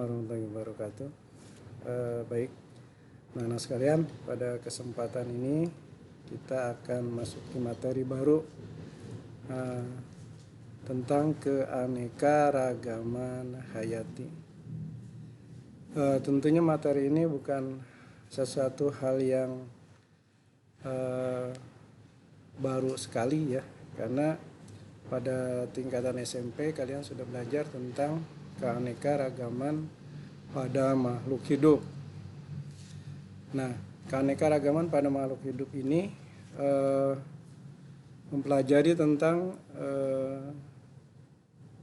Warahmatullahi wabarakatuh. Baik, anak sekalian, pada kesempatan ini kita akan masuk ke materi baru tentang keanekaragaman hayati. Tentunya materi ini bukan sesuatu hal yang baru sekali ya, karena pada tingkatan SMP kalian sudah belajar tentang keanekaragaman pada makhluk hidup. Nah, keanekaragaman pada makhluk hidup ini mempelajari tentang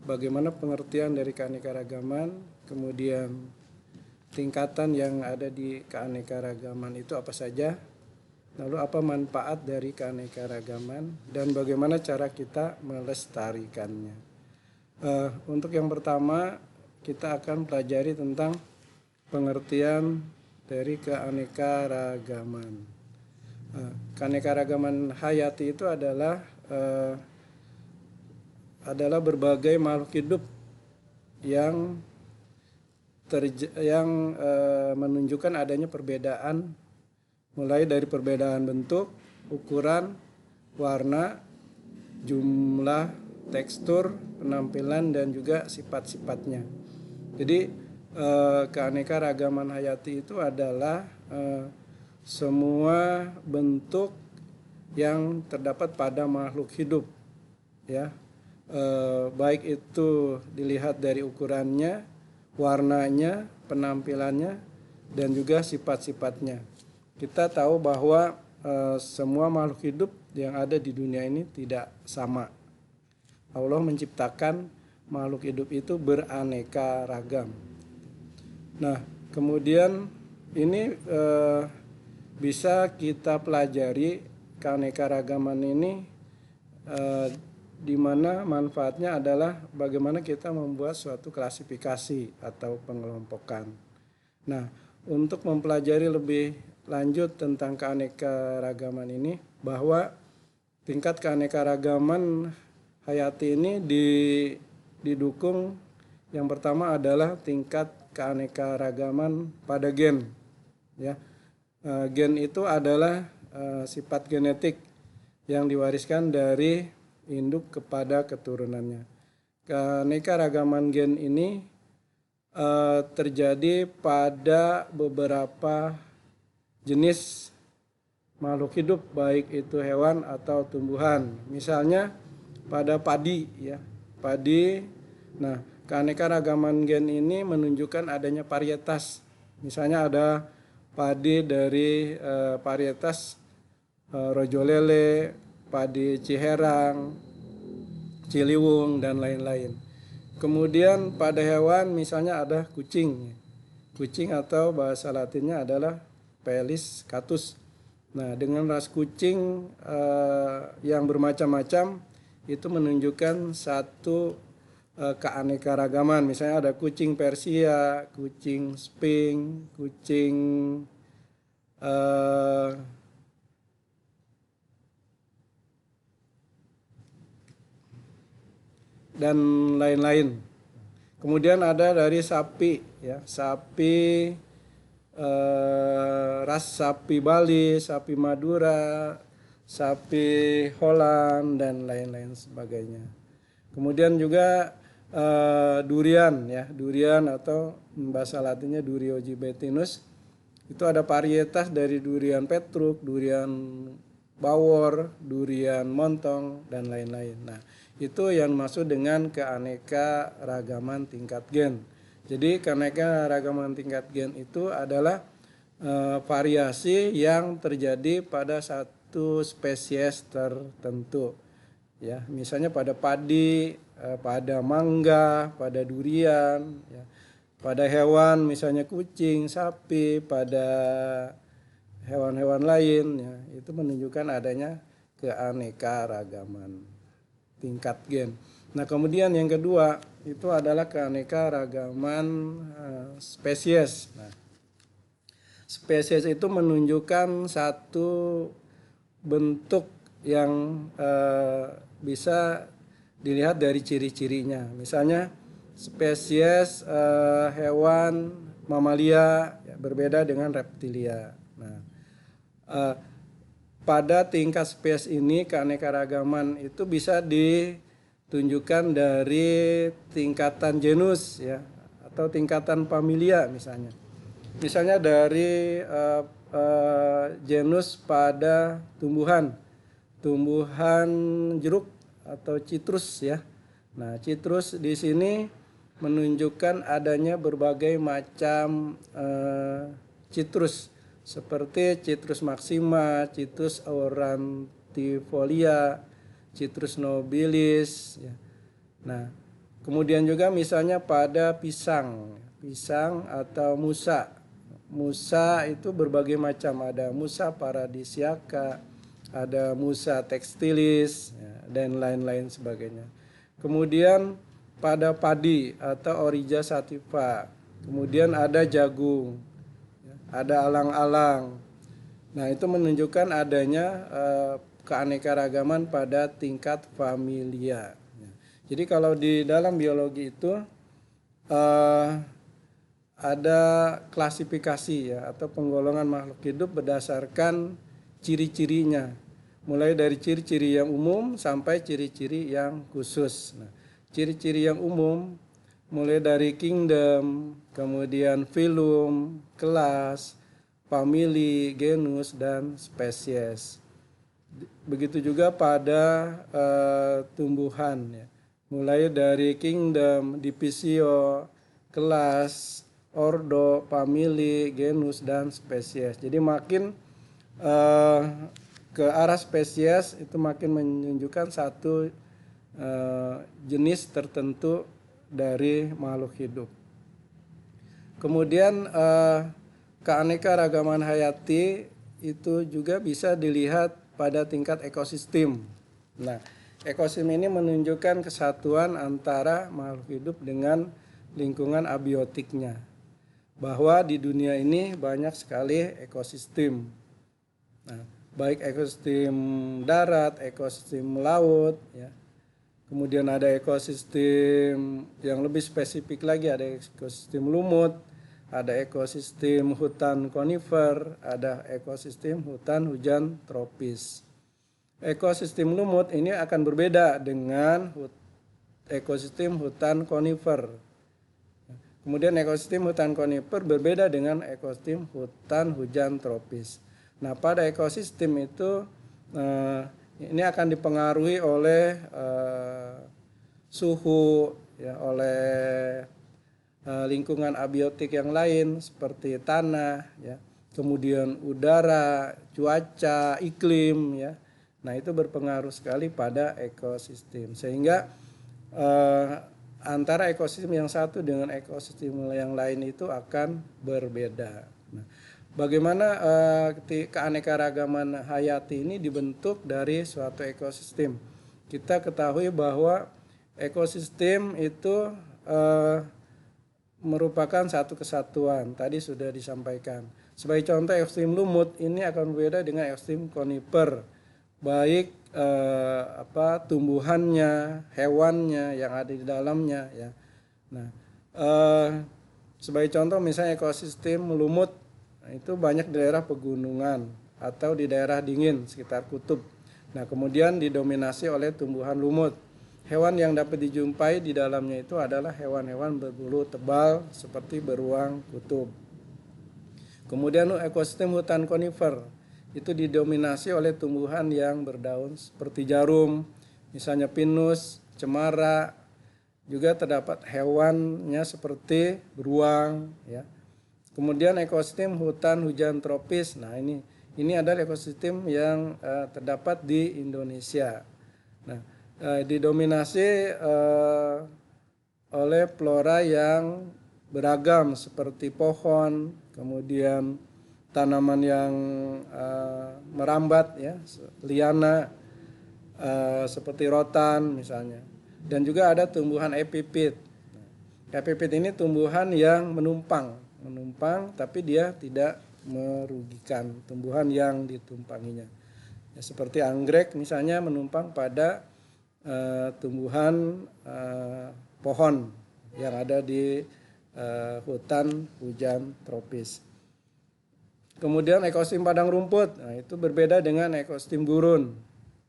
bagaimana pengertian dari keanekaragaman, kemudian tingkatan yang ada di keanekaragaman itu apa saja, lalu apa manfaat dari keanekaragaman, dan bagaimana cara kita melestarikannya. Untuk yang pertama, kita akan pelajari tentang pengertian dari keanekaragaman. Keanekaragaman hayati itu adalah berbagai makhluk hidup yang menunjukkan adanya perbedaan, mulai dari perbedaan bentuk, ukuran, warna, jumlah, tekstur, penampilan, dan juga sifat-sifatnya. Jadi keanekaragaman hayati itu adalah semua bentuk yang terdapat pada makhluk hidup, ya, baik itu dilihat dari ukurannya, warnanya, penampilannya, dan juga sifat-sifatnya. Kita tahu bahwa semua makhluk hidup yang ada di dunia ini tidak sama. Allah menciptakan makhluk hidup itu beraneka ragam. Nah, kemudian ini bisa kita pelajari keanekaragaman ini, di mana manfaatnya adalah bagaimana kita membuat suatu klasifikasi atau pengelompokan. Nah, untuk mempelajari lebih lanjut tentang keanekaragaman ini, bahwa tingkat keanekaragaman hayati ini didukung, yang pertama adalah tingkat keanekaragaman pada gen, ya. Gen itu adalah sifat genetik yang diwariskan dari induk kepada keturunannya. Keanekaragaman gen ini terjadi pada beberapa jenis makhluk hidup, baik itu hewan atau tumbuhan. Misalnya pada padi, ya, padi. Nah, keanekaragaman gen ini menunjukkan adanya varietas. Misalnya ada padi dari varietas Rojolele, padi Ciherang, Ciliwung, dan lain-lain. Kemudian pada hewan misalnya ada kucing. Kucing atau bahasa latinnya adalah Felis catus. Nah, dengan ras kucing yang bermacam-macam itu menunjukkan satu keanekaragaman. Misalnya ada kucing Persia, kucing Sphinx, kucing dan lain-lain. Kemudian ada dari sapi, ya, sapi ras sapi Bali, sapi Madura, sapi Holland, dan lain-lain sebagainya. Kemudian juga durian, ya, durian atau bahasa latinnya Duriogibetinus. Itu ada varietas dari durian Petruk, durian Bawor, durian Montong, dan lain-lain. Nah, itu yang maksud dengan keanekaragaman tingkat gen. Jadi keanekaragaman tingkat gen itu adalah variasi yang terjadi pada satu spesies tertentu, ya. Misalnya pada padi, pada mangga, pada durian, ya. Pada hewan misalnya kucing, sapi, pada hewan-hewan lain, ya, itu menunjukkan adanya keanekaragaman tingkat gen. Nah, kemudian yang kedua itu adalah keanekaragaman spesies. Nah, spesies itu menunjukkan satu bentuk yang bisa dilihat dari ciri-cirinya. Misalnya spesies hewan mamalia ya, berbeda dengan reptilia. Nah, pada tingkat spesies ini keanekaragaman itu bisa ditunjukkan dari tingkatan genus ya atau tingkatan familia misalnya. Misalnya dari genus pada tumbuhan jeruk atau citrus ya. Nah, citrus di sini menunjukkan adanya berbagai macam citrus seperti Citrus maxima, Citrus aurantifolia, Citrus nobilis ya. Nah, kemudian juga misalnya pada pisang atau musa. Musa itu berbagai macam, ada Musa paradisiaca, ada Musa textilis ya, dan lain-lain sebagainya. Kemudian pada padi atau Oryza sativa, kemudian ada jagung, ada alang-alang. Nah, itu menunjukkan adanya keanekaragaman pada tingkat familia. Jadi kalau di dalam biologi itu ada klasifikasi ya atau penggolongan makhluk hidup berdasarkan ciri-cirinya. Mulai dari ciri-ciri yang umum sampai ciri-ciri yang khusus. Nah, ciri-ciri yang umum mulai dari kingdom, kemudian phylum, kelas, family, genus, dan spesies. Begitu juga pada tumbuhan ya. Mulai dari kingdom, divisio, kelas, ordo, family, genus, dan spesies. Jadi makin ke arah spesies itu makin menunjukkan satu jenis tertentu dari makhluk hidup. Kemudian keanekaragaman hayati itu juga bisa dilihat pada tingkat ekosistem. Nah, ekosistem ini menunjukkan kesatuan antara makhluk hidup dengan lingkungan abiotiknya. Bahwa di dunia ini banyak sekali ekosistem. Nah, baik ekosistem darat, ekosistem laut, ya. Kemudian ada ekosistem yang lebih spesifik lagi, ada ekosistem lumut, ada ekosistem hutan konifer, ada ekosistem hutan hujan tropis. Ekosistem lumut ini akan berbeda dengan ekosistem hutan konifer. Kemudian ekosistem hutan konifer berbeda dengan ekosistem hutan hujan tropis. Nah, pada ekosistem itu ini akan dipengaruhi oleh suhu, ya, oleh lingkungan abiotik yang lain seperti tanah, ya, kemudian udara, cuaca, iklim, ya. Nah, itu berpengaruh sekali pada ekosistem, sehingga antara ekosistem yang satu dengan ekosistem yang lain itu akan berbeda. Nah, bagaimana keanekaragaman hayati ini dibentuk dari suatu ekosistem? Kita ketahui bahwa ekosistem itu merupakan satu kesatuan. Tadi sudah disampaikan. Sebagai contoh, ekosistem lumut ini akan berbeda dengan ekosistem konifer, baik tumbuhannya, hewannya yang ada di dalamnya, ya. Nah, sebagai contoh misalnya ekosistem lumut, nah, itu banyak di daerah pegunungan atau di daerah dingin sekitar kutub. Nah, kemudian didominasi oleh tumbuhan lumut. Hewan yang dapat dijumpai di dalamnya itu adalah hewan-hewan berbulu tebal seperti beruang kutub. Kemudian ekosistem hutan konifer itu didominasi oleh tumbuhan yang berdaun seperti jarum, misalnya pinus, cemara. Juga terdapat hewannya seperti beruang, ya. Kemudian ekosistem hutan hujan tropis. Nah, ini adalah ekosistem yang terdapat di Indonesia. Nah, didominasi oleh flora yang beragam seperti pohon, kemudian tanaman yang merambat, ya, liana, seperti rotan misalnya, dan juga ada tumbuhan epipit. Epipit ini tumbuhan yang menumpang tapi dia tidak merugikan tumbuhan yang ditumpanginya, ya, seperti anggrek misalnya menumpang pada tumbuhan pohon yang ada di hutan hujan tropis. Kemudian ekosistem padang rumput, nah itu berbeda dengan ekosistem gurun.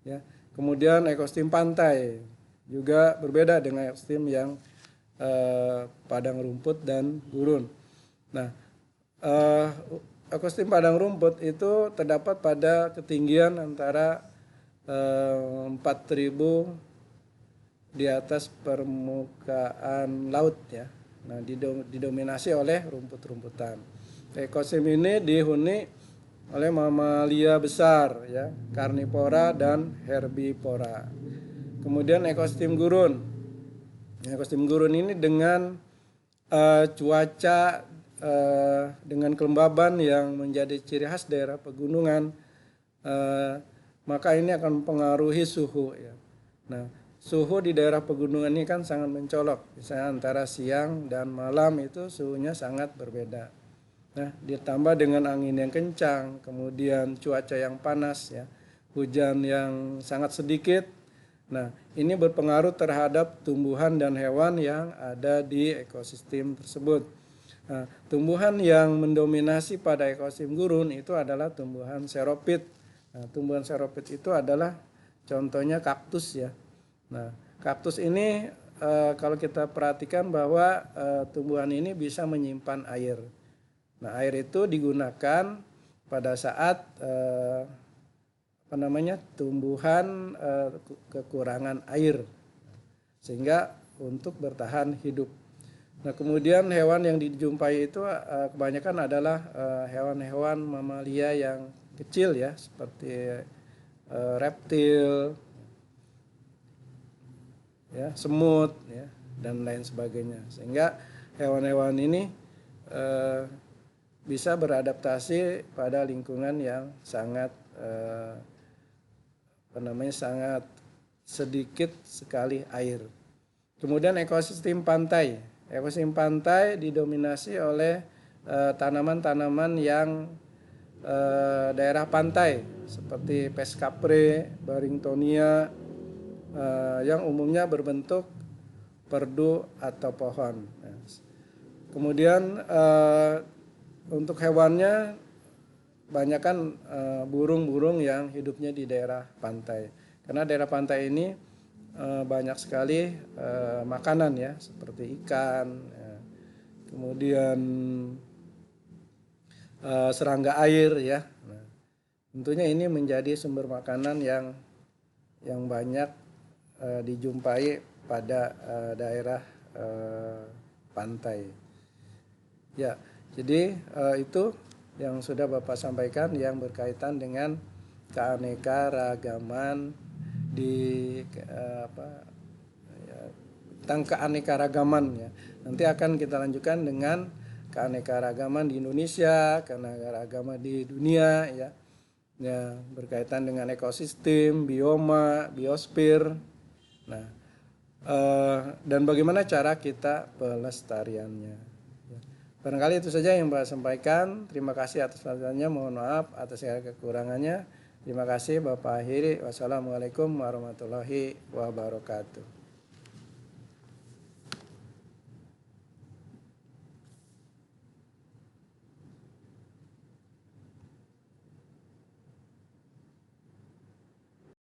Ya. Kemudian ekosistem pantai juga berbeda dengan ekosistem yang padang rumput dan gurun. Nah, ekosistem padang rumput itu terdapat pada ketinggian antara 4.000 di atas permukaan laut ya. Nah, didominasi oleh rumput-rumputan. Ekosistem ini dihuni oleh mamalia besar ya, karnivora dan herbivora. Kemudian ekosistem gurun. Ekosistem gurun ini dengan cuaca dengan kelembaban yang menjadi ciri khas daerah pegunungan, maka ini akan mempengaruhi suhu ya. Nah, suhu di daerah pegunungan ini kan sangat mencolok, misalnya antara siang dan malam itu suhunya sangat berbeda. Nah, ditambah dengan angin yang kencang, kemudian cuaca yang panas ya, hujan yang sangat sedikit. Nah, ini berpengaruh terhadap tumbuhan dan hewan yang ada di ekosistem tersebut. Nah, tumbuhan yang mendominasi pada ekosistem gurun itu adalah tumbuhan xeropit. Nah, tumbuhan xeropit itu adalah contohnya kaktus ya. Nah, kaktus ini kalau kita perhatikan bahwa tumbuhan ini bisa menyimpan air. Nah, air itu digunakan pada saat tumbuhan kekurangan air sehingga untuk bertahan hidup. Nah, kemudian hewan yang dijumpai itu kebanyakan adalah hewan-hewan mamalia yang kecil ya, seperti reptil, ya, semut, ya, dan lain sebagainya. Sehingga hewan-hewan ini bisa beradaptasi pada lingkungan yang sangat sangat sedikit sekali air. Kemudian ekosistem pantai. Ekosistem pantai didominasi oleh tanaman-tanaman yang daerah pantai seperti Pescapre, Barringtonia yang umumnya berbentuk perdu atau pohon. Kemudian untuk hewannya banyakkan burung-burung yang hidupnya di daerah pantai. Karena daerah pantai ini banyak sekali makanan ya, seperti ikan, ya. Kemudian serangga air ya. Nah, tentunya ini menjadi sumber makanan yang banyak dijumpai pada daerah pantai. Ya, jadi itu yang sudah Bapak sampaikan yang berkaitan dengan keanekaragaman tentang keanekaragaman ya. Nanti akan kita lanjutkan dengan keanekaragaman di Indonesia, keanekaragaman di dunia ya. Ya, berkaitan dengan ekosistem, bioma, biosfer. Nah, dan bagaimana cara kita pelestariannya. Barangkali itu saja yang Bapak sampaikan. Terima kasih atas perhatiannya. Mohon maaf atas segala kekurangannya. Terima kasih Bapak akhiri. Wassalamualaikum warahmatullahi wabarakatuh.